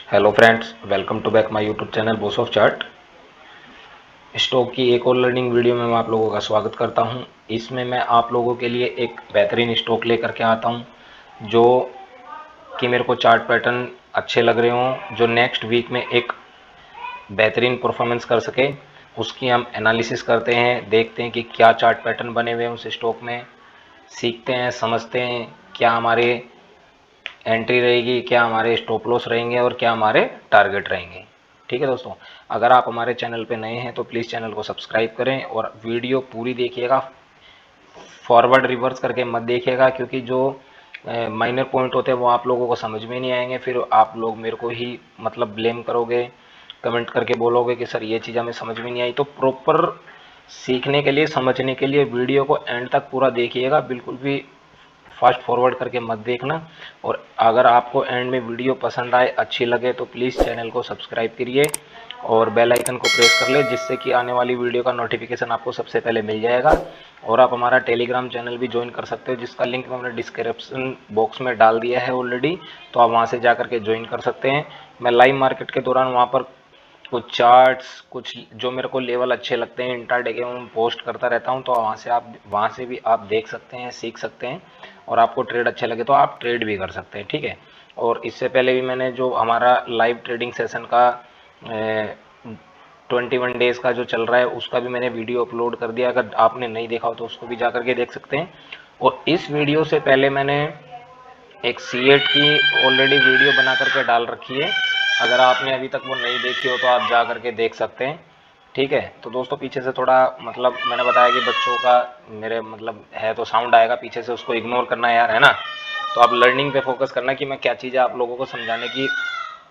Hello friends, welcome to back my YouTube channel boss of chart. Stock की एक और learning video में मैं आप लोगों का स्वागत करता हूं। इसमें मैं आप लोगों के लिए एक बेहतरीन स्टॉक लेकर के आता हूं जो कि मेरे को चार्ट पैटर्न अच्छे लग रहे हों, जो नेक्स्ट वीक में एक बेहतरीन परफॉर्मेंस कर सके। उसकी हम एनालिसिस करते हैं, देखते हैं कि क्या चार्ट पैटर्न बने हुए हैं उस स्टॉक में, सीखते हैं, समझते हैं क्या हमारे एंट्री रहेगी, क्या हमारे स्टॉप लॉस रहेंगे और क्या हमारे टारगेट रहेंगे। ठीक है दोस्तों, अगर आप हमारे चैनल पे नए हैं तो प्लीज़ चैनल को सब्सक्राइब करें और वीडियो पूरी देखिएगा, फॉरवर्ड रिवर्स करके मत देखिएगा, क्योंकि जो माइनर पॉइंट होते हैं वो आप लोगों को समझ में नहीं आएंगे। फिर आप लोग मेरे को ही मतलब ब्लेम करोगे, कमेंट करके बोलोगे कि सर ये चीज़ हमें समझ में नहीं आई। तो प्रॉपर सीखने के लिए, समझने के लिए वीडियो को एंड तक पूरा देखिएगा, बिल्कुल भी फास्ट फॉरवर्ड करके मत देखना। और अगर आपको एंड में वीडियो पसंद आए, अच्छी लगे, तो प्लीज़ चैनल को सब्सक्राइब करिए और बेल आइकन को प्रेस कर ले, जिससे कि आने वाली वीडियो का नोटिफिकेशन आपको सबसे पहले मिल जाएगा। और आप हमारा टेलीग्राम चैनल भी ज्वाइन कर सकते हो, जिसका लिंक मैंने डिस्क्रिप्शन बॉक्स में डाल दिया है ऑलरेडी, तो आप वहाँ से जा करके ज्वाइन कर सकते हैं। मैं लाइव मार्केट के दौरान वहाँ पर कुछ चार्ट्स, कुछ जो मेरे को लेवल अच्छे लगते हैं इंट्राडे के, उन पोस्ट करता रहता हूं, तो वहां से भी आप देख सकते हैं, सीख सकते हैं। और आपको ट्रेड अच्छे लगे तो आप ट्रेड भी कर सकते हैं। ठीक है। और इससे पहले भी मैंने जो हमारा लाइव ट्रेडिंग सेशन का 21 डेज का जो चल रहा है, उसका भी मैंने वीडियो अपलोड कर दिया। अगर आपने नहीं देखा हो तो उसको भी जा करके देख सकते हैं। और इस वीडियो से पहले मैंने एक C8 की ऑलरेडी वीडियो बना करके डाल रखी है, अगर आपने अभी तक वो नहीं देखी हो तो आप जा करके देख सकते हैं। ठीक है। तो दोस्तों, पीछे से थोड़ा मतलब मैंने बताया कि बच्चों का मेरे मतलब है, तो साउंड आएगा पीछे से, उसको इग्नोर करना है यार, है ना। तो आप लर्निंग पे फोकस करना कि मैं क्या चीज़ें आप लोगों को समझाने की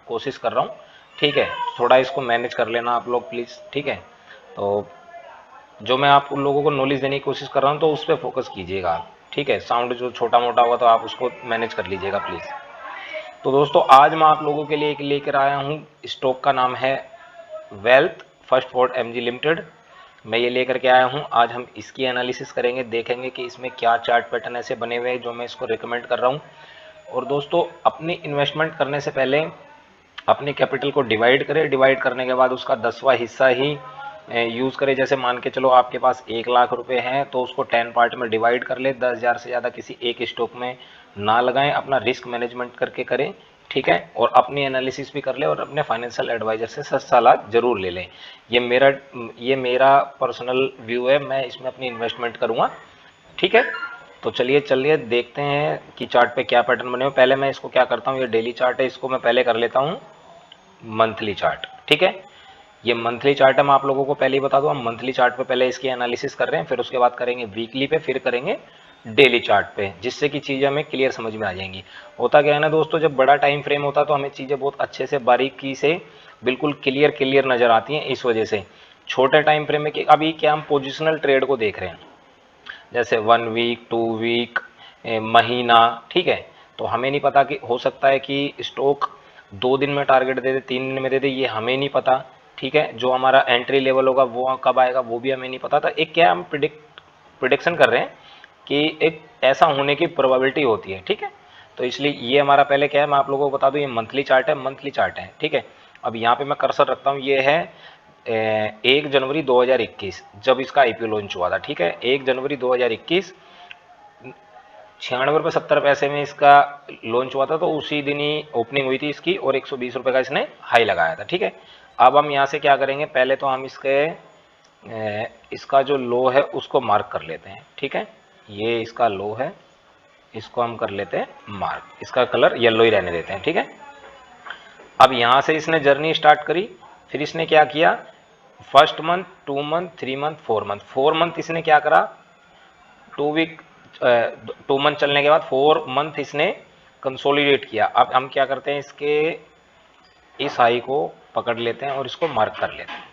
कोशिश कर रहा हूँ। ठीक है। थोड़ा इसको मैनेज कर लेना आप लोग प्लीज़। ठीक है। तो जो मैं आप उन लोगों को नॉलेज देने की कोशिश कर रहा हूँ तो उस पर फोकस कीजिएगा आप। ठीक है। साउंड जो छोटा मोटा होगा तो आप उसको मैनेज कर लीजिएगा प्लीज़। तो दोस्तों, आज मैं आप लोगों के लिए एक लेकर आया हूँ। स्टॉक का नाम है wealth first Ford MG limited. मैं ये लेकर के आया हूँ। आज हम इसकी एनालिसिस करेंगे, देखेंगे कि इसमें क्या चार्ट पैटर्न ऐसे बने हुए हैं जो मैं इसको रिकमेंड कर रहा हूँ। और दोस्तों, अपनी इन्वेस्टमेंट करने से पहले अपने कैपिटल को डिवाइड करें। डिवाइड करने के बाद उसका 10वां हिस्सा ही यूज़ करें। जैसे मान के चलो आपके पास 1 लाख रुपए हैं, तो उसको 10 पार्ट में डिवाइड कर ले। 10,000 से ज़्यादा किसी एक स्टॉक में ना लगाएं, अपना रिस्क मैनेजमेंट करके करें। ठीक है। और अपनी एनालिसिस भी कर ले और अपने फाइनेंशियल एडवाइजर से सलाह जरूर ले लें। ये मेरा पर्सनल व्यू है, मैं इसमें अपनी इन्वेस्टमेंट करूँगा। ठीक है। तो चलिए देखते हैं कि चार्ट पे क्या पैटर्न बने हुए। पहले मैं इसको क्या करता हूँ, ये डेली चार्ट है, इसको मैं पहले कर लेता हूँ मंथली चार्ट। ठीक है। ये मंथली चार्ट है, मैं आप लोगों को पहले ही बता दूं, हम मंथली चार्ट पे पहले इसकी एनालिसिस कर रहे हैं, फिर उसके बाद करेंगे वीकली पे, फिर करेंगे डेली चार्ट पे, जिससे कि चीज़ें हमें क्लियर समझ में आ जाएंगी। होता क्या है ना दोस्तों, जब बड़ा टाइम फ्रेम होता है तो हमें चीज़ें बहुत अच्छे से बारीकी से बिल्कुल क्लियर क्लियर नजर आती हैं। इस वजह से छोटे टाइम फ्रेम में अभी क्या हम पोजिशनल ट्रेड को देख रहे हैं, जैसे 1 वीक, 2 वीक, महीना। ठीक है। तो हमें नहीं पता कि हो सकता है कि स्टॉक 2 दिन में टारगेट दे दे, 3 दिन में दे दे, ये हमें नहीं पता। ठीक है। जो हमारा एंट्री लेवल होगा वो कब आएगा वो भी हमें नहीं पता था। एक क्या हम प्रिडिक्शन कर रहे हैं कि एक ऐसा होने की प्रोबेबिलिटी होती है। ठीक है। तो इसलिए ये हमारा पहले क्या है, मैं आप लोगों को बता दूं, ये मंथली चार्ट है, मंथली चार्ट है। ठीक है। अब यहाँ पे मैं कर्सर रखता हूँ, ये है 1 जनवरी 2021, जब इसका आईपीओ लॉन्च हुआ था। ठीक है। 1 जनवरी 2021, 96 रुपये 70 पैसे में इसका लॉन्च हुआ था, तो उसी दिन ही ओपनिंग हुई थी इसकी और 120 रुपये का इसने हाई लगाया था। ठीक है। अब हम यहाँ से क्या करेंगे, पहले तो हम इसका जो लो है उसको मार्क कर लेते हैं। ठीक है। ये इसका लो है, इसको हम कर लेते हैं मार्क, इसका कलर येलो ही रहने देते हैं। ठीक है। अब यहाँ से इसने जर्नी स्टार्ट करी, फिर इसने क्या किया, first month, 2 month, 3 month, 4 month, 4 month इसने क्या करा, 2 वीक, 2 मंथ चलने के बाद 4 मंथ इसने कंसोलिडेट किया। अब हम क्या करते हैं, इसके इस हाई को पकड़ लेते हैं और इसको मार्क कर लेते हैं।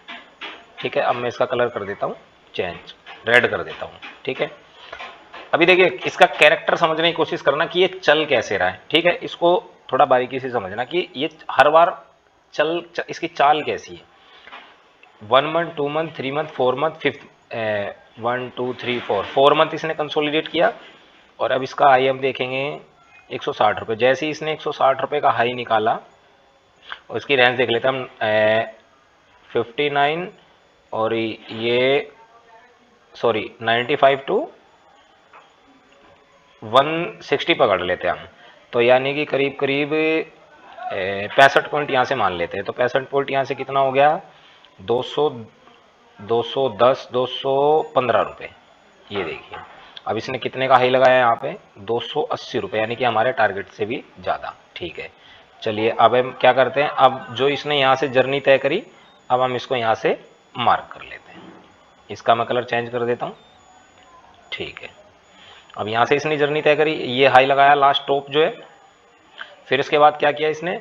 ठीक है। अब मैं इसका कलर कर देता हूँ चेंज, रेड कर देता हूँ। ठीक है। अभी देखिए, इसका कैरेक्टर समझने की कोशिश करना कि ये चल कैसे रहा है। ठीक है। इसको थोड़ा बारीकी से समझना कि ये हर बार इसकी चाल कैसी है। 1 month, 2 month, 3 month, 4 month, fifth, 1 2 3 4 4 month इसने कंसोलिडेट किया। और अब इसका हाई हम देखेंगे 160 रुपये। जैसे ही इसने 160 रुपये का हाई निकाला, और इसकी रेंज देख लेते हैं हम 59 और ये सॉरी 95 टू 160 पकड़ लेते हैं हम। तो यानी कि करीब करीब 65 पॉइंट यहाँ से मान लेते हैं। तो 65 पॉइंट यहाँ से कितना हो गया 200 210 215 रुपये। ये देखिए अब इसने कितने का हाई लगाया यहाँ पे 280 रुपये, यानी कि हमारे टारगेट से भी ज़्यादा। ठीक है चलिए अब हम क्या करते हैं, अब जो इसने यहाँ से जर्नी तय करी अब हम इसको यहाँ से मार्क कर लेते हैं। इसका मैं कलर चेंज कर देता हूँ। ठीक है अब यहाँ से इसने जर्नी तय करी, ये हाई लगाया लास्ट टॉप जो है। फिर इसके बाद क्या किया इसने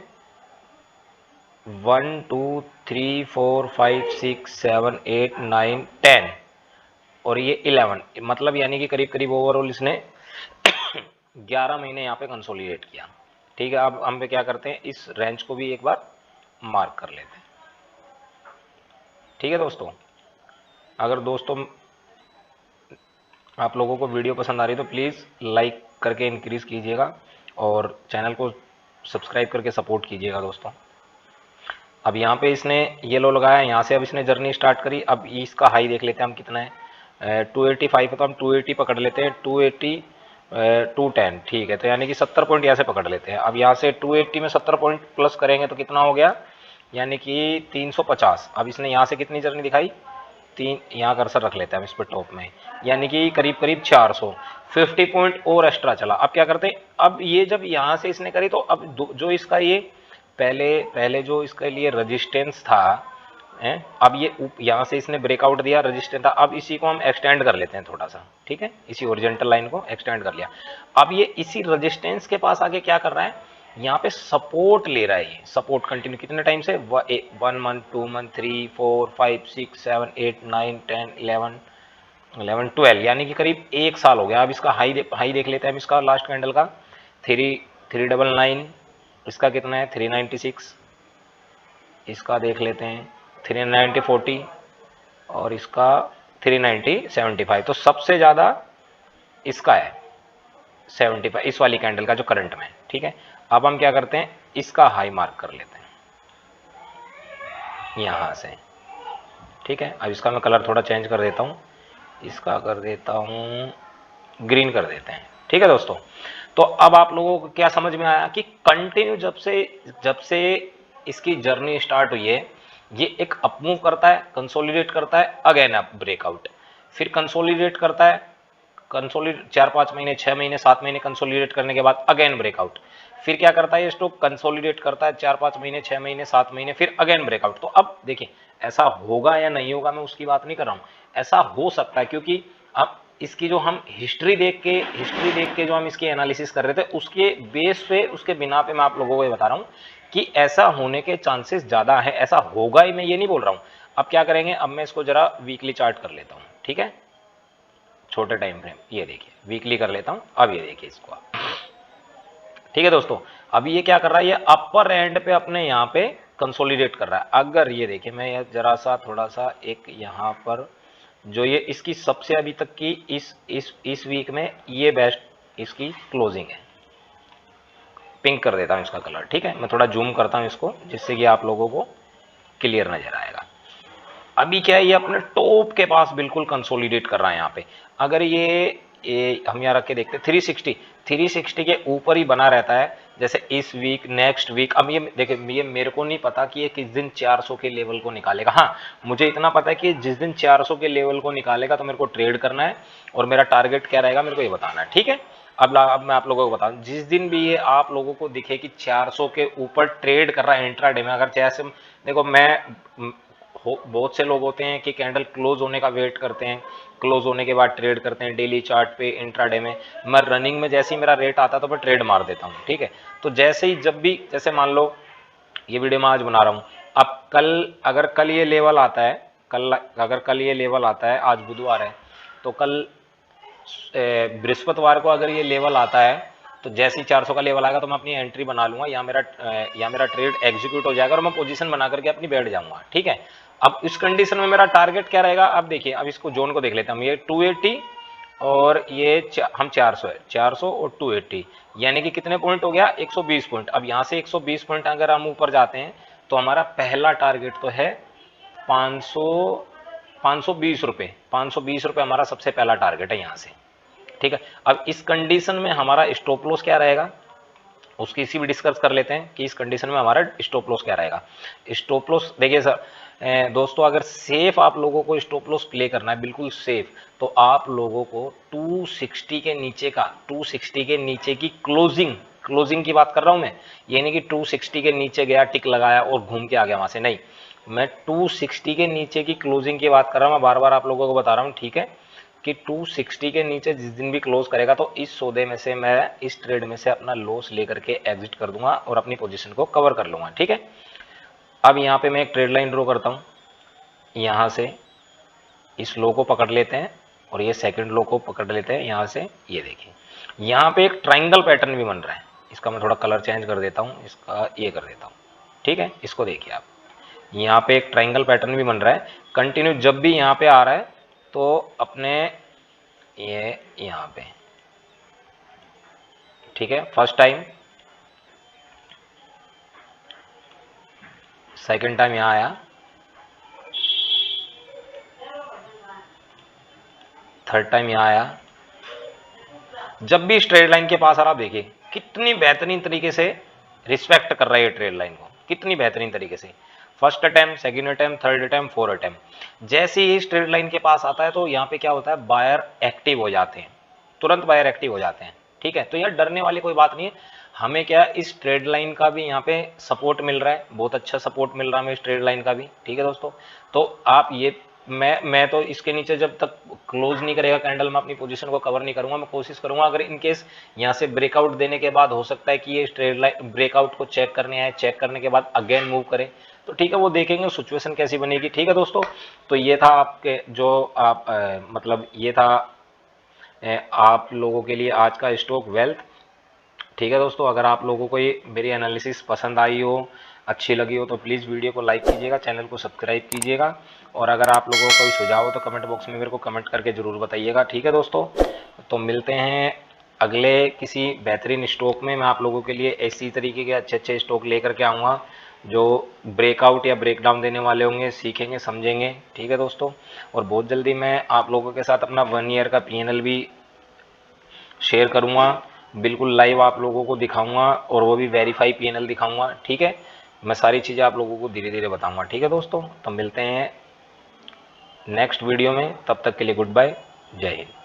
1 2 3 4 5 6 7 8 9 10 और ये 11, मतलब यानी कि करीब करीब ओवरऑल इसने 11 महीने यहाँ पे कंसोलिडेट किया। ठीक है अब हम पे क्या करते हैं इस रेंज को भी एक बार मार्क कर लेते हैं। ठीक है दोस्तों, अगर दोस्तों आप लोगों को वीडियो पसंद आ रही है तो प्लीज़ लाइक करके इंक्रीज़ कीजिएगा और चैनल को सब्सक्राइब करके सपोर्ट कीजिएगा दोस्तों। अब यहाँ पे इसने ये लो लगाया, यहाँ से अब इसने जर्नी स्टार्ट करी। अब इसका हाई देख लेते हैं हम कितना है 285 है तो हम 280 पकड़ लेते हैं, 280 210। ठीक है तो यानी कि 70 पॉइंट यहाँ से पकड़ लेते हैं। अब यहाँ से 280 में 70 पॉइंट प्लस करेंगे तो कितना हो गया यानी कि 350। अब इसने यहाँ से कितनी जर्नी दिखाई तीन, यहाँ कर्सर रख लेते हैं हम इस पर टॉप में, यानी कि करीब करीब 450 पॉइंट और एक्स्ट्रा चला। अब क्या करते हैं, अब ये जब यहाँ से इसने करी तो अब जो इसका ये पहले जो इसके लिए रेजिस्टेंस था है, अब ये यहाँ से इसने ब्रेकआउट दिया रेजिस्टेंस था, अब इसी को हम एक्सटेंड कर लेते हैं थोड़ा सा। ठीक है इसी ओरिजेंटल लाइन को एक्सटेंड कर लिया। अब ये इसी रेजिस्टेंस के पास आके क्या कर रहा है यहाँ पे सपोर्ट ले रहा है। ये सपोर्ट कंटिन्यू कितने टाइम से 1 मंथ 2 मंथ 3 4 5 6 7 8 9 10 11 12 यानी कि करीब 1 साल हो गया। अब इसका हाई देख लेते हैं हम इसका लास्ट कैंडल का 399, इसका कितना है 396, इसका देख लेते हैं 390 और इसका 390 तो सबसे ज़्यादा इसका है 75 इस वाली कैंडल का जो करंट में। ठीक है अब हम क्या करते हैं इसका हाई मार्क कर लेते हैं यहाँ से। ठीक है अब इसका मैं कलर थोड़ा चेंज कर देता हूँ, इसका कर देता हूँ ग्रीन कर देते हैं। ठीक है दोस्तों, तो अब आप लोगों को क्या समझ में आया कि कंटिन्यू जब से इसकी जर्नी स्टार्ट हुई है ये एक अपमूव करता है, कंसोलिडेट करता है, अगेन अप ब्रेकआउट, फिर कंसोलिडेट करता है, कंसोलिडेट 4-5 महीने 6 महीने 7 महीने कंसोलिडेट करने के बाद अगेन ब्रेकआउट, फिर क्या करता है ये स्टॉक कंसोलिडेट करता है 4-5 महीने 6 महीने 7 महीने फिर अगेन ब्रेकआउट। तो अब देखिए ऐसा होगा या नहीं होगा मैं उसकी बात नहीं कर रहा हूँ, ऐसा हो सकता है क्योंकि अब इसकी जो हम हिस्ट्री देख के जो हम इसकी एनालिसिस कर रहे थे उसके बेस पे उसके बिना पे मैं आप लोगों को ये बता रहा हूँ कि ऐसा होने के चांसेस ज़्यादा है। ऐसा होगा ही मैं ये नहीं बोल रहा हूँ। अब क्या करेंगे, अब मैं इसको जरा वीकली चार्ट कर लेता हूँ। ठीक है छोटे टाइम फ्रेम, ये देखिए वीकली कर लेता हूँ। अब ये देखिए इसको आप, ठीक है दोस्तों, अब ये क्या कर रहा है, ये अपर एंड पे अपने यहाँ पे कंसोलिडेट कर रहा है। अगर ये देखिए मैं ये जरा सा थोड़ा सा एक यहाँ पर जो ये इसकी सबसे अभी तक की इस वीक में ये बेस्ट इसकी क्लोजिंग है, पिंक कर देता हूँ इसका कलर। ठीक है मैं थोड़ा जूम करता हूँ इसको जिससे कि आप लोगों को क्लियर नजर आएगा। अभी क्या है ये अपने टॉप के पास बिल्कुल कंसोलिडेट कर रहा है यहाँ पे। अगर ये हम यहाँ रख के देखते हैं 360 के ऊपर ही बना रहता है, जैसे इस वीक नेक्स्ट वीक। अब ये देखिए ये मेरे को नहीं पता कि ये किस दिन 400 के लेवल को निकालेगा। हाँ मुझे इतना पता है कि जिस दिन 400 के लेवल को निकालेगा तो मेरे को ट्रेड करना है और मेरा टारगेट क्या रहेगा मेरे को ये बताना है। ठीक है अब मैं आप लोगों को बताऊं, जिस दिन भी ये आप लोगों को दिखे कि 400 के ऊपर ट्रेड कर रहा है इंट्राडे में, अगर जैसे देखो मैं बहुत से लोग होते हैं कि कैंडल क्लोज होने का वेट करते हैं, क्लोज होने के बाद ट्रेड करते हैं डेली चार्ट पे इंट्राडे में। मैं रनिंग में जैसे ही मेरा रेट आता तो मैं ट्रेड मार देता हूँ। ठीक है तो जैसे ही जब भी जैसे मान लो ये वीडियो मैं आज बना रहा हूँ, अब अगर कल ये लेवल आता है, अगर कल ये लेवल आता है, आज बुधवार है तो कल बृहस्पतिवार को अगर ये लेवल आता है तो जैसे ही 400 का लेवल आएगा तो मैं अपनी एंट्री बना लूंगा या मेरा ट्रेड एग्जीक्यूट हो जाएगा और मैं पोजीशन बना करके अपनी बैठ जाऊंगा। ठीक है अब इस कंडीशन में मेरा टारगेट क्या रहेगा, अब देखिए अब इसको जोन को देख लेते हैं हम, ये 280 और ये हम 400 है, 400 और 280, यानी कि कितने पॉइंट हो गया, 120 पॉइंट। अब यहाँ से 120 पॉइंट अगर हम ऊपर जाते हैं तो हमारा पहला टारगेट तो है 520 रुपये, 520 रुपये हमारा सबसे पहला टारगेट है यहाँ से। ठीक है, अब इस कंडीशन में हमारा स्टॉप लॉस क्या रहेगा, उसकी इसी भी डिस्कस कर लेते हैं कि इस कंडीशन में हमारा स्टॉप लॉस क्या रहेगा। स्टॉप लॉस देखिए सर दोस्तों, अगर सेफ आप लोगों को स्टॉप लॉस प्ले करना है, बिल्कुल सेफ, तो आप लोगों को 260 के नीचे का, 260 के नीचे की क्लोजिंग की बात कर रहा हूं मैं, ये नहीं कि 260 के नीचे गया, टिक लगाया और घूम के आ गया वहां से, नहीं, मैं 260 के नीचे की क्लोजिंग की बात कर रहा हूं। मैं बार बार आप लोगों को बता रहा हूं, ठीक है, कि 260 के नीचे जिस दिन भी क्लोज करेगा तो इस सौदे में से मैं, इस ट्रेड में से अपना लॉस लेकर के एग्जिट कर दूंगा और अपनी पोजीशन को कवर कर लूंगा। ठीक है, अब यहाँ पे मैं एक ट्रेड लाइन ड्रॉ करता हूँ, यहाँ से इस लो को पकड़ लेते हैं और ये सेकंड लो को पकड़ लेते हैं यहाँ से। ये देखिए यहाँ पे एक ट्राइंगल पैटर्न भी बन रहा है, इसका मैं थोड़ा कलर चेंज कर देता हूँ, इसका ये कर देता हूँ। ठीक है, इसको देखिए आप, यहाँ पे एक ट्राइंगल पैटर्न भी बन रहा है कंटिन्यू। जब भी यहाँ पे आ रहा है तो अपने ये यहाँ पे, ठीक है, फर्स्ट टाइम, सेकंड टाइम यहाँ आया, थर्ड टाइम यहाँ आया। जब भी इस ट्रेड लाइन के पास आ रहा, देखिए कितनी बेहतरीन तरीके से रिस्पेक्ट कर रहा है ये ट्रेड लाइन को, कितनी बेहतरीन तरीके से। First attempt, second attempt, third attempt, fourth attempt, जैसे ही इस ट्रेड लाइन के पास आता है तो यहाँ पे क्या होता है, बायर एक्टिव हो जाते हैं, तुरंत बायर एक्टिव हो जाते हैं। ठीक है, तो यार डरने वाली कोई बात नहीं है, हमें क्या, इस ट्रेड लाइन का भी यहाँ पे सपोर्ट मिल रहा है, बहुत अच्छा सपोर्ट मिल रहा है हमें इस ट्रेड लाइन का भी। ठीक है दोस्तों, तो आप ये, मैं तो इसके नीचे जब तक क्लोज नहीं करेगा कैंडल, मैं अपनी पोजीशन को कवर नहीं करूंगा। मैं कोशिश करूंगा अगर इनकेस यहाँ से ब्रेकआउट देने के बाद हो सकता है कि ये ट्रेड लाइन ब्रेकआउट को चेक करने आए, चेक करने के बाद अगेन मूव करे, तो ठीक है, वो देखेंगे सिचुएशन कैसी बनेगी। ठीक है दोस्तों, तो ये था आपके जो आप मतलब ये था आप लोगों के लिए आज का स्टॉक वेल्थ। ठीक है दोस्तों, अगर आप लोगों को ये मेरी एनालिसिस पसंद आई हो, अच्छी लगी हो, तो प्लीज़ वीडियो को लाइक कीजिएगा, चैनल को सब्सक्राइब कीजिएगा, और अगर आप लोगों को कोई सुझाव हो तो कमेंट बॉक्स में मेरे को कमेंट करके ज़रूर बताइएगा। ठीक है दोस्तों, तो मिलते हैं अगले किसी बेहतरीन स्टॉक में। मैं आप लोगों के लिए इसी तरीके के अच्छे अच्छे स्टॉक लेकर के आऊँगा जो ब्रेकआउट या ब्रेकडाउन देने वाले होंगे, सीखेंगे समझेंगे। ठीक है दोस्तों, और बहुत जल्दी मैं आप लोगों के साथ अपना 1 ईयर का PNL भी शेयर करूंगा, बिल्कुल लाइव आप लोगों को दिखाऊंगा, और वो भी वेरीफाई PNL दिखाऊंगा। ठीक है, मैं सारी चीज़ें आप लोगों को धीरे धीरे बताऊंगा। ठीक है दोस्तों, तो मिलते हैं नेक्स्ट वीडियो में, तब तक के लिए गुड बाय, जय हिंद।